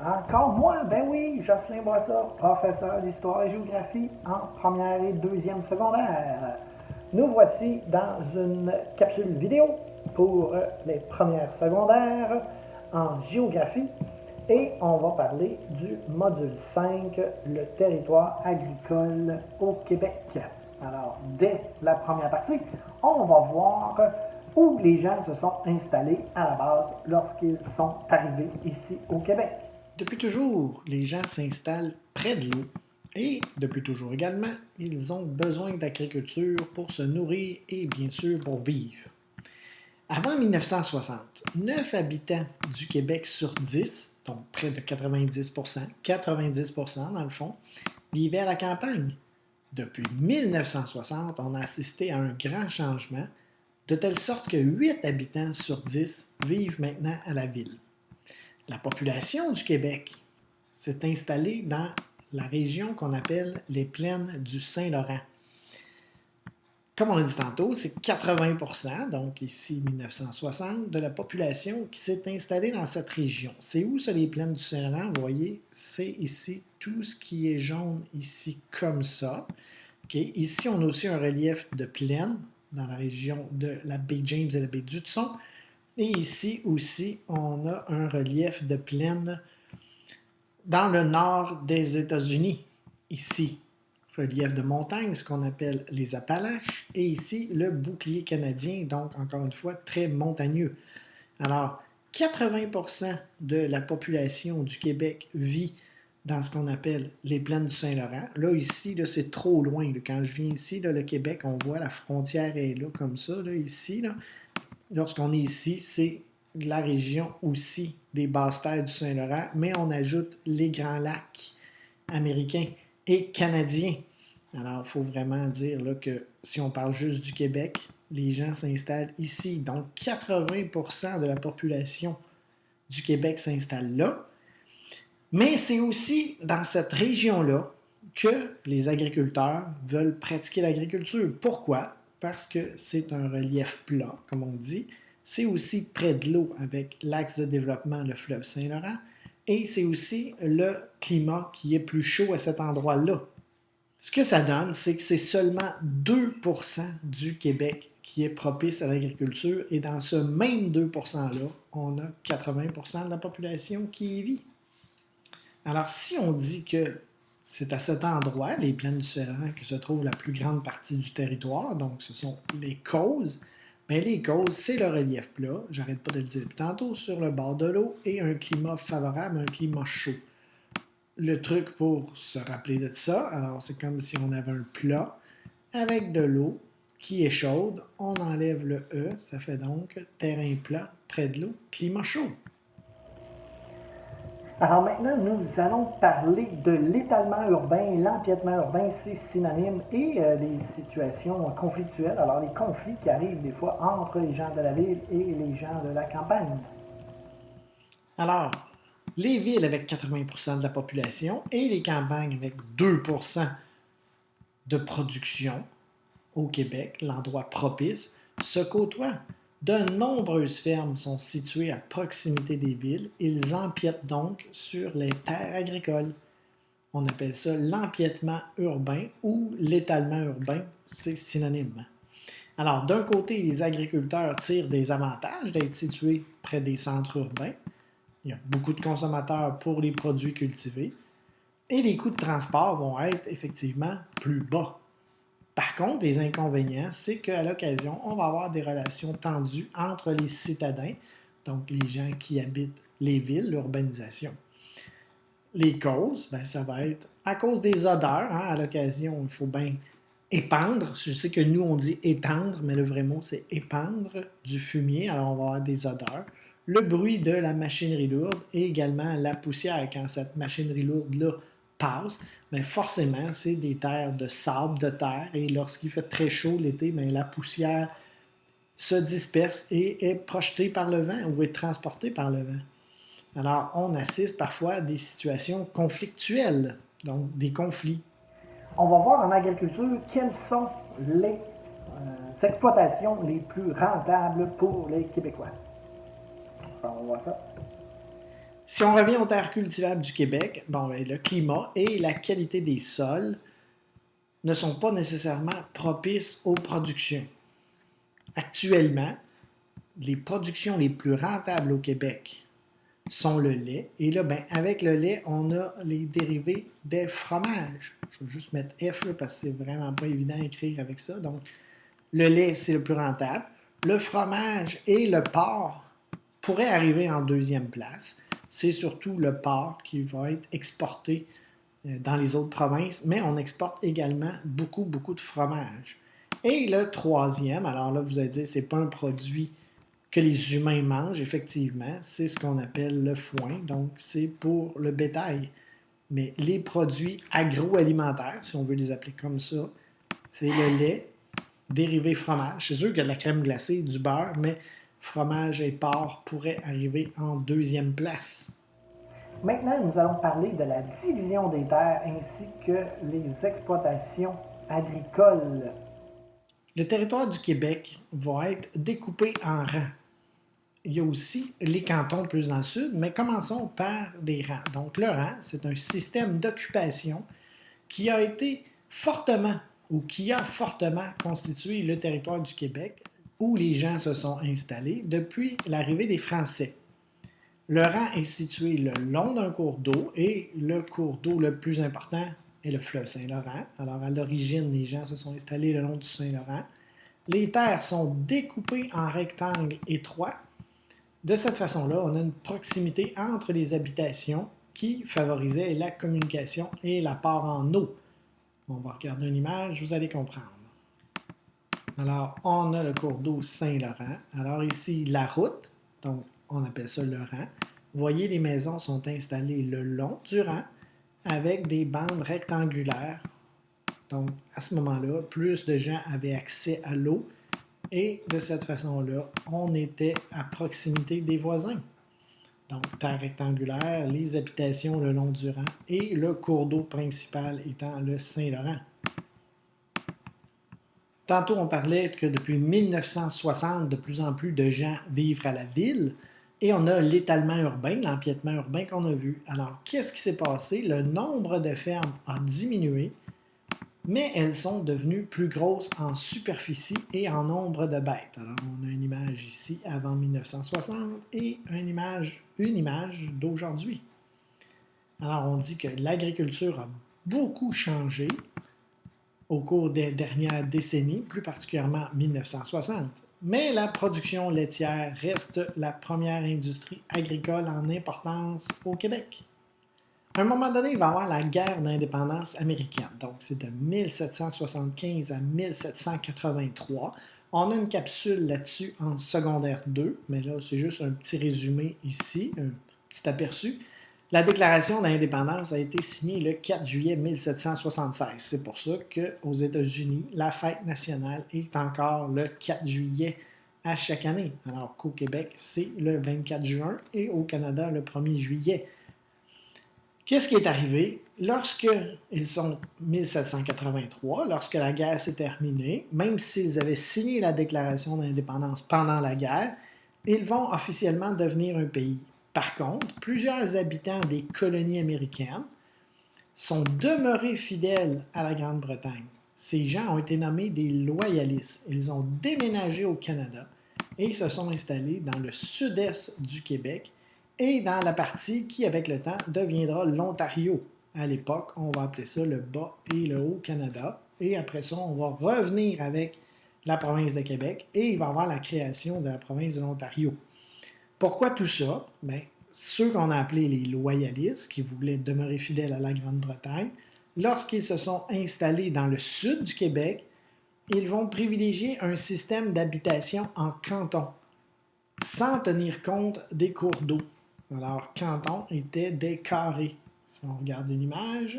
Encore moi, ben oui, Jocelyn Boissard, professeur d'histoire et géographie en première et deuxième secondaire. Nous voici dans une capsule vidéo pour les premières secondaires en géographie et on va parler du module 5, le territoire agricole au Québec. Alors, dès la première partie, on va voir où les gens se sont installés à la base lorsqu'ils sont arrivés ici au Québec. Depuis toujours, les gens s'installent près de l'eau et, depuis toujours également, ils ont besoin d'agriculture pour se nourrir et bien sûr pour vivre. Avant 1960, 9 habitants du Québec sur 10, donc près de 90% dans le fond, vivaient à la campagne. Depuis 1960, on a assisté à un grand changement, de telle sorte que 8 habitants sur 10 vivent maintenant à la ville. La population du Québec s'est installée dans la région qu'on appelle les plaines du Saint-Laurent. Comme on l'a dit tantôt, c'est 80%, donc ici 1960, de la population qui s'est installée dans cette région. C'est où ça, les plaines du Saint-Laurent? Vous voyez, c'est ici tout ce qui est jaune, ici comme ça. Okay. Ici, on a aussi un relief de plaine dans la région de la baie James et la baie d'Hudson. Et ici aussi, on a un relief de plaine dans le nord des États-Unis. Ici, relief de montagne, ce qu'on appelle les Appalaches. Et ici, le bouclier canadien, donc encore une fois, très montagneux. Alors, 80% de la population du Québec vit dans ce qu'on appelle les plaines du Saint-Laurent. Là, ici, là, c'est trop loin. Là. Quand je viens ici, là, le Québec, on voit la frontière est là, comme ça, là, ici. Là. Lorsqu'on est ici, c'est la région aussi des basses-terres du Saint-Laurent, mais on ajoute les grands lacs américains et canadiens. Alors, il faut vraiment dire là, que si on parle juste du Québec, les gens s'installent ici. Donc, 80% de la population du Québec s'installe là. Mais c'est aussi dans cette région-là que les agriculteurs veulent pratiquer l'agriculture. Pourquoi? Parce que c'est un relief plat, comme on dit. C'est aussi près de l'eau avec l'axe de développement, le fleuve Saint-Laurent. Et c'est aussi le climat qui est plus chaud à cet endroit-là. Ce que ça donne, c'est que c'est seulement 2% du Québec qui est propice à l'agriculture. Et dans ce même 2%-là, on a 80% de la population qui y vit. Alors, si on dit que c'est à cet endroit, les plaines du Saint-Laurent, que se trouve la plus grande partie du territoire, donc ce sont les causes, bien les causes, c'est le relief plat, j'arrête pas de le dire depuis tantôt, sur le bord de l'eau et un climat favorable, un climat chaud. Le truc pour se rappeler de ça, alors c'est comme si on avait un plat avec de l'eau qui est chaude, on enlève le E, ça fait donc terrain plat, près de l'eau, climat chaud. Alors maintenant, nous allons parler de l'étalement urbain, l'empiètement urbain, c'est synonyme, et des situations conflictuelles, alors les conflits qui arrivent des fois entre les gens de la ville et les gens de la campagne. Alors, les villes avec 80% de la population et les campagnes avec 2% de production au Québec, l'endroit propice, se côtoient. De nombreuses fermes sont situées à proximité des villes. Ils empiètent donc sur les terres agricoles. On appelle ça l'empiètement urbain ou l'étalement urbain, c'est synonyme. Alors, d'un côté, les agriculteurs tirent des avantages d'être situés près des centres urbains. Il y a beaucoup de consommateurs pour les produits cultivés. Et les coûts de transport vont être effectivement plus bas. Par contre, les inconvénients, c'est qu'à l'occasion, on va avoir des relations tendues entre les citadins, donc les gens qui habitent les villes, l'urbanisation. Les causes, ben, ça va être à cause des odeurs. Hein, à l'occasion, il faut bien épandre. Je sais que nous, on dit étendre, mais le vrai mot, c'est épandre du fumier. Alors, on va avoir des odeurs. Le bruit de la machinerie lourde et également la poussière quand cette machinerie lourde-là passe. Bien, forcément, c'est des terres de sable, de terre. Et lorsqu'il fait très chaud l'été, bien, la poussière se disperse et est projetée par le vent ou est transportée par le vent. Alors, on assiste parfois à des situations conflictuelles, donc des conflits. On va voir en agriculture quelles sont les exploitations les plus rentables pour les Québécois. On va voir ça. Si on revient aux terres cultivables du Québec, le climat et la qualité des sols ne sont pas nécessairement propices aux productions. Actuellement, les productions les plus rentables au Québec sont le lait. Et là, avec le lait, on a les dérivés des fromages. Je vais juste mettre F là, parce que c'est vraiment pas évident à écrire avec ça. Donc, le lait, c'est le plus rentable. Le fromage et le porc pourraient arriver en deuxième place. C'est surtout le porc qui va être exporté dans les autres provinces, mais on exporte également beaucoup, beaucoup de fromage. Et le troisième, alors là, vous allez dire, c'est pas un produit que les humains mangent, effectivement, c'est ce qu'on appelle le foin, donc c'est pour le bétail. Mais les produits agroalimentaires, si on veut les appeler comme ça, c'est le lait, dérivé fromage. C'est sûr qu'il y a de la crème glacée, du beurre, mais fromage et porc pourraient arriver en deuxième place. Maintenant, nous allons parler de la division des terres ainsi que les exploitations agricoles. Le territoire du Québec va être découpé en rangs. Il y a aussi les cantons plus dans le sud, mais commençons par les rangs. Donc le rang, c'est un système d'occupation qui a été fortement ou qui a fortement constitué le territoire du Québec où les gens se sont installés depuis l'arrivée des Français. Le rang est situé le long d'un cours d'eau et le cours d'eau le plus important est le fleuve Saint-Laurent. Alors à l'origine, les gens se sont installés le long du Saint-Laurent. Les terres sont découpées en rectangles étroits. De cette façon-là, on a une proximité entre les habitations qui favorisait la communication et l'apport en eau. On va regarder une image, vous allez comprendre. Alors, on a le cours d'eau Saint-Laurent. Alors ici, la route, donc on appelle ça le rang. Vous voyez, les maisons sont installées le long du rang avec des bandes rectangulaires. Donc, à ce moment-là, plus de gens avaient accès à l'eau et de cette façon-là, on était à proximité des voisins. Donc, terre rectangulaire, les habitations le long du rang et le cours d'eau principal étant le Saint-Laurent. Tantôt, on parlait que depuis 1960, de plus en plus de gens vivent à la ville et on a l'étalement urbain, l'empiètement urbain qu'on a vu. Alors, qu'est-ce qui s'est passé? Le nombre de fermes a diminué, mais elles sont devenues plus grosses en superficie et en nombre de bêtes. Alors, on a une image ici avant 1960 et une image d'aujourd'hui. Alors, on dit que l'agriculture a beaucoup changé au cours des dernières décennies, plus particulièrement 1960. Mais la production laitière reste la première industrie agricole en importance au Québec. À un moment donné, il va y avoir la guerre d'indépendance américaine. Donc, c'est de 1775 à 1783. On a une capsule là-dessus en secondaire 2, mais là, c'est juste un petit résumé ici, un petit aperçu. La déclaration d'indépendance a été signée le 4 juillet 1776. C'est pour ça qu'aux États-Unis, la fête nationale est encore le 4 juillet à chaque année. Alors qu'au Québec, c'est le 24 juin et au Canada, le 1er juillet. Qu'est-ce qui est arrivé? Lorsque ils sont 1783, lorsque la guerre s'est terminée, même s'ils avaient signé la déclaration d'indépendance pendant la guerre, ils vont officiellement devenir un pays. Par contre, plusieurs habitants des colonies américaines sont demeurés fidèles à la Grande-Bretagne. Ces gens ont été nommés des loyalistes. Ils ont déménagé au Canada et se sont installés dans le sud-est du Québec et dans la partie qui, avec le temps, deviendra l'Ontario. À l'époque, on va appeler ça le Bas et le Haut-Canada. Et après ça, on va revenir avec la province de Québec et il va y avoir la création de la province de l'Ontario. Pourquoi tout ça? Bien, ceux qu'on a appelés les loyalistes, qui voulaient demeurer fidèles à la Grande-Bretagne, lorsqu'ils se sont installés dans le sud du Québec, ils vont privilégier un système d'habitation en canton, sans tenir compte des cours d'eau. Alors, canton était des carrés. Si on regarde une image,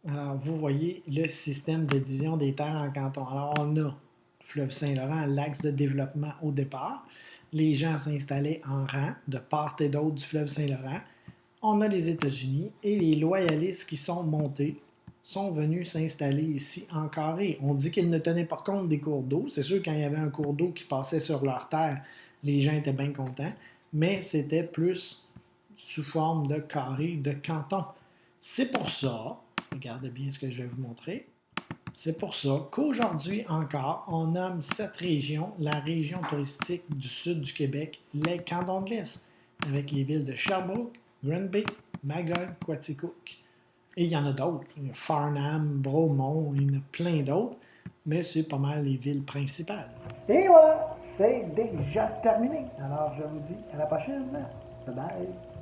alors vous voyez le système de division des terres en canton. Alors, on a fleuve Saint-Laurent, l'axe de développement au départ. Les gens s'installaient en rang de part et d'autre du fleuve Saint-Laurent. On a les États-Unis et les loyalistes qui sont montés sont venus s'installer ici en carré. On dit qu'ils ne tenaient pas compte des cours d'eau. C'est sûr, quand il y avait un cours d'eau qui passait sur leur terre, les gens étaient bien contents, mais c'était plus sous forme de carrés de cantons. C'est pour ça, regardez bien ce que je vais vous montrer, c'est pour ça qu'aujourd'hui encore, on nomme cette région la région touristique du sud du Québec, les Cantons de l'Est, avec les villes de Sherbrooke, Granby, Magog, Quaticook. Et il y en a d'autres, Farnham, Bromont, il y en a plein d'autres, mais c'est pas mal les villes principales. Et voilà, c'est déjà terminé. Alors je vous dis à la prochaine. Bye bye.